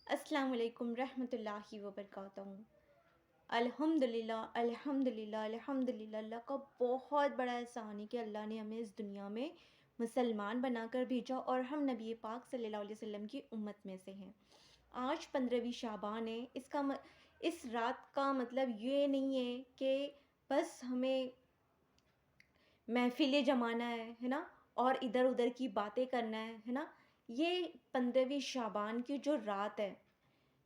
السلام علیکم رحمۃ اللہ وبرکاتہ۔ الحمدللہ اللہ کا بہت بڑا احسان ہے کہ اللہ نے ہمیں اس دنیا میں مسلمان بنا کر بھیجا اور ہم نبی پاک صلی اللہ علیہ وسلم کی امت میں سے ہیں۔ آج 15ویں شعبان ہے۔ اس رات کا مطلب یہ نہیں ہے کہ بس ہمیں محفلیں جمانا ہے نا، اور ادھر ادھر کی باتیں کرنا ہے نا۔ یہ 15ویں شعبان کی جو رات ہے،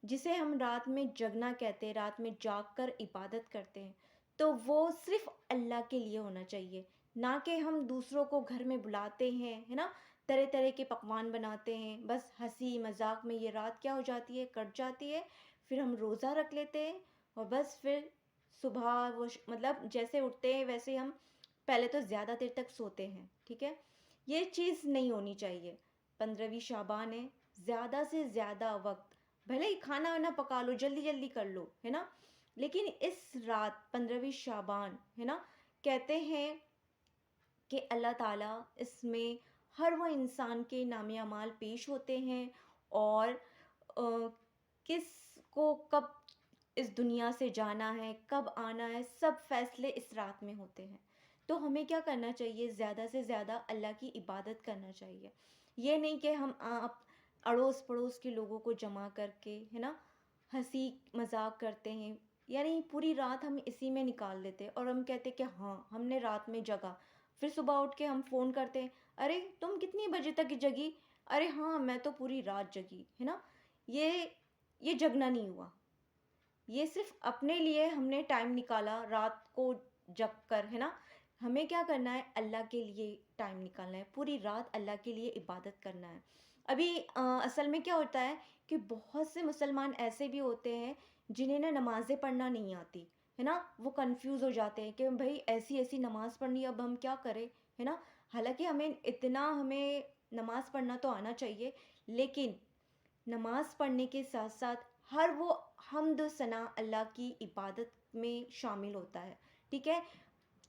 جسے ہم رات میں جگنا کہتے ہیں، رات میں جاگ کر عبادت کرتے ہیں، تو وہ صرف اللہ کے لیے ہونا چاہیے، نہ کہ ہم دوسروں کو گھر میں بلاتے ہیں ہے نا، طرح طرح کے پکوان بناتے ہیں، بس ہنسی مذاق میں یہ رات کیا ہو جاتی ہے، کٹ جاتی ہے، پھر ہم روزہ رکھ لیتے ہیں اور بس پھر صبح مطلب جیسے اٹھتے ہیں ویسے ہم پہلے تو زیادہ دیر تک سوتے ہیں، ٹھیک ہے۔ یہ چیز نہیں ہونی چاہیے۔ 15ویں شعبان ہے، زیادہ سے زیادہ وقت بھلے ہی کھانا وانا پکا لو، جلدی جلدی کر لو ہے نا، لیکن اس رات 15ویں شعبان ہے نا، کہتے ہیں کہ اللہ تعالیٰ اس میں ہر وہ انسان کے نام اعمال پیش ہوتے ہیں، اور کس کو کب اس دنیا سے جانا ہے، کب آنا ہے، سب فیصلے اس رات میں ہوتے ہیں۔ تو ہمیں کیا کرنا چاہیے؟ زیادہ سے زیادہ اللہ کی عبادت کرنا چاہیے۔ یہ نہیں کہ ہم اڑوس پڑوس کے لوگوں کو جمع کر کے ہے نا ہنسی مذاق کرتے ہیں، یعنی پوری رات ہم اسی میں نکال دیتے اور ہم کہتے کہ ہاں ہم نے رات میں جگا، پھر صبح اٹھ کے ہم فون کرتے ہیں، ارے تم کتنی بجے تک جگی؟ ارے ہاں میں تو پوری رات جگی ہے نا۔ یہ جگنا نہیں ہوا، یہ صرف اپنے لیے ہم نے ٹائم نکالا رات کو جگ کر ہے نا۔ ہمیں کیا کرنا ہے؟ اللہ کے لیے ٹائم نکالنا ہے، پوری رات اللہ کے لیے عبادت کرنا ہے۔ ابھی اصل میں کیا ہوتا ہے کہ بہت سے مسلمان ایسے بھی ہوتے ہیں جنہیں نا نمازیں پڑھنا نہیں آتی ہے نا، وہ کنفیوز ہو جاتے ہیں کہ بھائی ایسی ایسی نماز پڑھنی، اب ہم کیا کریں ہے نا۔ حالانکہ ہمیں نماز پڑھنا تو آنا چاہیے، لیکن نماز پڑھنے کے ساتھ ساتھ ہر وہ حمد و ثنا اللہ کی عبادت میں شامل ہوتا ہے، ٹھیک ہے۔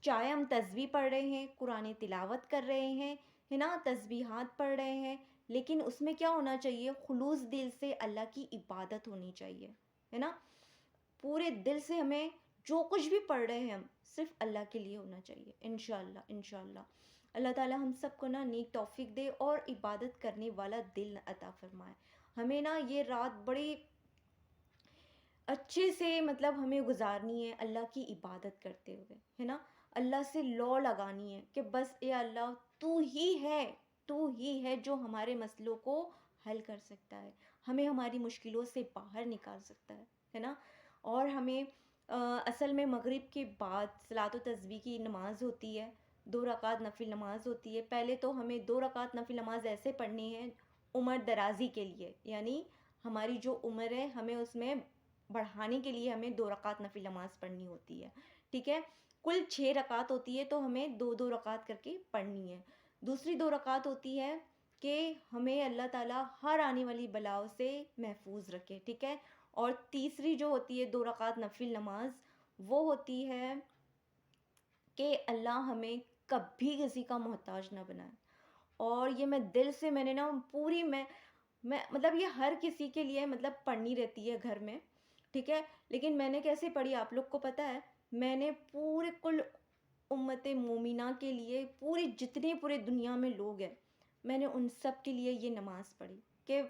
چاہے ہم تسبیح پڑھ رہے ہیں، قرآن تلاوت کر رہے ہیں ہے نا، تسبیحات پڑھ رہے ہیں، لیکن اس میں کیا ہونا چاہیے؟ خلوص دل سے اللہ کی عبادت ہونی چاہیے ہے نا۔ پورے دل سے ہمیں جو کچھ بھی پڑھ رہے ہیں ہم صرف اللہ کے لیے ہونا چاہیے، انشاءاللہ انشاءاللہ۔ اللہ تعالی ہم سب کو نا نیک توفیق دے اور عبادت کرنے والا دل عطا فرمائے۔ ہمیں نا یہ رات بڑی اچھے سے مطلب ہمیں گزارنی ہے اللہ کی عبادت کرتے ہوئے ہے نا، اللہ سے لو لگانی ہے کہ بس اے اللہ تو ہی ہے جو ہمارے مسئلوں کو حل کر سکتا ہے، ہمیں ہماری مشکلوں سے باہر نکال سکتا ہے نا۔ اور ہمیں اصل میں مغرب کے بعد صلاۃ و تسبیح کی نماز ہوتی ہے، 2 رکعت نفل نماز ہوتی ہے۔ پہلے تو ہمیں 2 رکعت نفل نماز ایسے پڑھنی ہے عمر درازی کے لیے، یعنی ہماری جو عمر ہے ہمیں اس میں بڑھانے کے لیے ہمیں 2 رکعت نفل نماز پڑھنی ہوتی ہے، ٹھیک ہے۔ کل 6 رکعت ہوتی ہے تو ہمیں 2 2 رکعت کر کے پڑھنی ہے۔ دوسری 2 رکعت ہوتی ہے کہ ہمیں اللہ تعالیٰ ہر آنے والی بلاؤں سے محفوظ رکھے، ٹھیک ہے۔ اور تیسری جو ہوتی ہے 2 رکعت نفل نماز، وہ ہوتی ہے کہ اللہ ہمیں کبھی کسی کا محتاج نہ بنائے۔ اور یہ میں دل سے میں نے نا پوری میں مطلب یہ ہر کسی کے لیے مطلب پڑھنی رہتی ہے گھر میں، ٹھیک ہے۔ لیکن میں نے کیسے پڑھی آپ لوگ کو پتہ ہے؟ میں نے پورے کل امت مومنہ کے لیے، پورے دنیا میں لوگ ہیں، میں نے ان سب کے لیے یہ نماز پڑھی کہ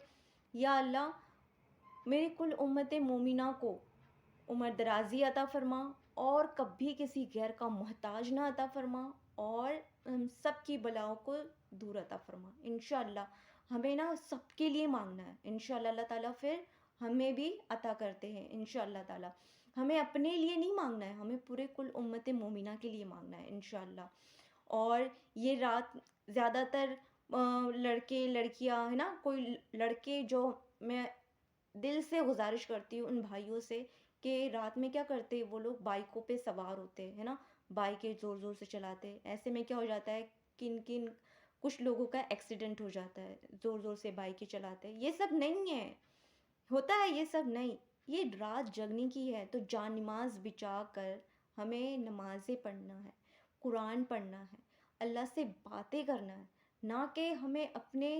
یا اللہ میری کل امت مومنہ کو عمر درازی عطا فرما، اور کبھی کسی غیر کا محتاج نہ عطا فرما، اور ہم سب کی بلاؤں کو دور عطا فرما انشاءاللہ۔ ہمیں نا سب کے لیے مانگنا ہے انشاءاللہ، اللہ تعالیٰ پھر ہمیں بھی عطا کرتے ہیں انشاءاللہ تعالیٰ۔ ہمیں اپنے لیے نہیں مانگنا ہے، ہمیں پورے کل امت مومنہ کے لیے مانگنا ہے انشاءاللہ۔ اور یہ رات زیادہ تر لڑکے لڑکیاں ہے نا، کوئی لڑکے، جو میں دل سے گزارش کرتی ہوں ان بھائیوں سے کہ رات میں کیا کرتے وہ لوگ بائکوں پہ سوار ہوتے ہیں نا، بائکیں زور زور سے چلاتے، ایسے میں کیا ہو جاتا ہے کچھ لوگوں کا ایکسیڈنٹ ہو جاتا ہے، زور زور سے بائکیں چلاتے ہیں۔ یہ سب نہیں ہے، ہوتا ہے یہ سب نہیں، یہ رات جگنے کی ہے، تو جان نماز بچا کر ہمیں نمازیں پڑھنا ہے، قرآن پڑھنا ہے، اللہ سے باتیں کرنا ہے، نہ کہ ہمیں اپنے